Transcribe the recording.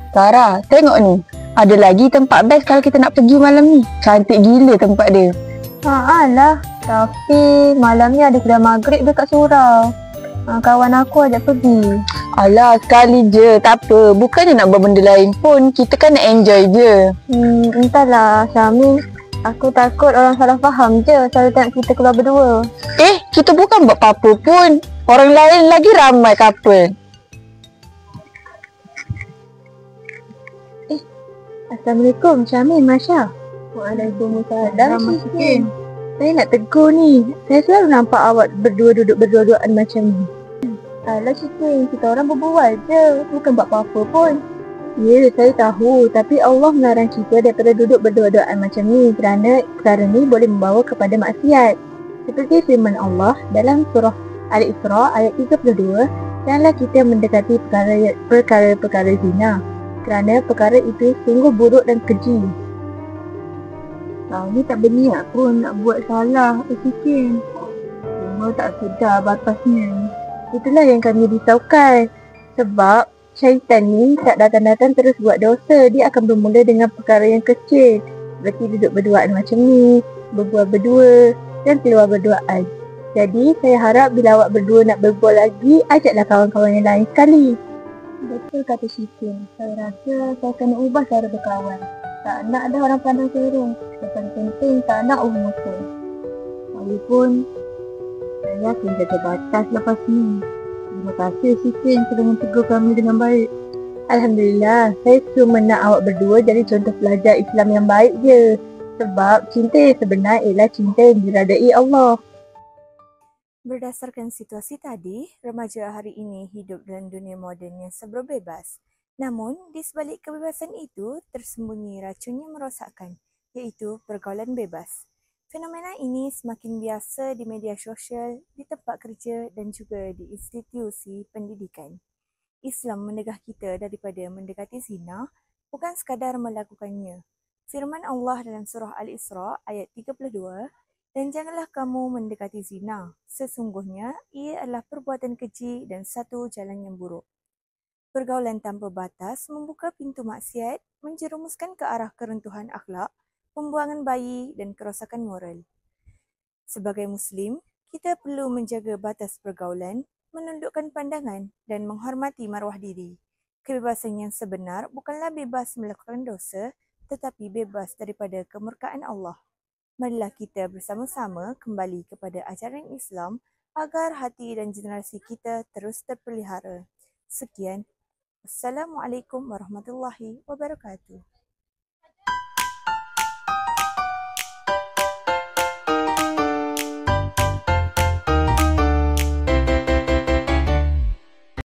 Sarah, tengok ni. Ada lagi tempat best kalau kita nak pergi malam ni. Cantik gila tempat dia. Alah, tapi malam ni ada kedai maghrib dekat surau. Kawan aku ajak pergi. Alah, sekali je. Tak apa. Bukannya nak buat benda lain pun. Kita kan nak enjoy je. Entahlah, Syamil. Aku takut orang salah faham je selalu tengok kita keluar berdua. Kita bukan buat apa-apa pun. Orang lain lagi ramai couple. Assalamualaikum, Syamil, Masya. Waalaikumsalam, Syikin. Saya nak tegur ni. Saya selalu nampak awak berdua duduk berdua-duaan macam ni. Alah, Syikin, kita orang berbual je. Bukan buat apa-apa pun. Ya, saya tahu. Tapi Allah melarang kita daripada duduk berdua-duaan macam ni kerana perkara ni boleh membawa kepada maksiat. Seperti firman Allah dalam surah Al-Isra ayat 32, janganlah kita mendekati perkara-perkara zina kerana perkara itu sungguh buruk dan keji. Ni tak berniat pun nak buat salah, Syikin. Cuma tak sedar batasnya. Itulah yang kami risaukan. Sebab syaitan ni tak datang-datang terus buat dosa. Dia akan bermula dengan perkara yang kecil. Seperti duduk berduaan macam ni, berbual berdua dan keluar berduaan. Jadi saya harap bila awak berdua nak berbual lagi, ajaklah kawan-kawan yang lain sekali. Betul kata Syikin. Saya rasa saya kena ubah cara berkawan. Tak nak ada orang pandang serong. Yang paling penting tak nak muka. Walaupun saya yakin jaga batas lepas ni. Terima kasih Syikin kerana mentegur kami dengan baik. Alhamdulillah, saya cuma nak awak berdua jadi contoh pelajar Islam yang baik je. Sebab cinta yang sebenar ialah cinta yang diredai Allah. Berdasarkan situasi tadi, remaja hari ini hidup dalam dunia moden yang serba bebas. Namun, di sebalik kebebasan itu tersembunyi racun yang merosakkan, iaitu pergaulan bebas. Fenomena ini semakin biasa di media sosial, di tempat kerja dan juga di institusi pendidikan. Islam mencegah kita daripada mendekati zina, bukan sekadar melakukannya. Firman Allah dalam surah Al-Isra ayat 32, dan janganlah kamu mendekati zina, sesungguhnya ia adalah perbuatan keji dan satu jalan yang buruk. Pergaulan tanpa batas membuka pintu maksiat, menjerumuskan ke arah keruntuhan akhlak, pembuangan bayi dan kerosakan moral. Sebagai Muslim, kita perlu menjaga batas pergaulan, menundukkan pandangan dan menghormati maruah diri. Kebebasan yang sebenar bukanlah bebas melakukan dosa, tetapi bebas daripada kemurkaan Allah. Marilah kita bersama-sama kembali kepada ajaran Islam agar hati dan generasi kita terus terpelihara. Sekian. Assalamualaikum warahmatullahi wabarakatuh.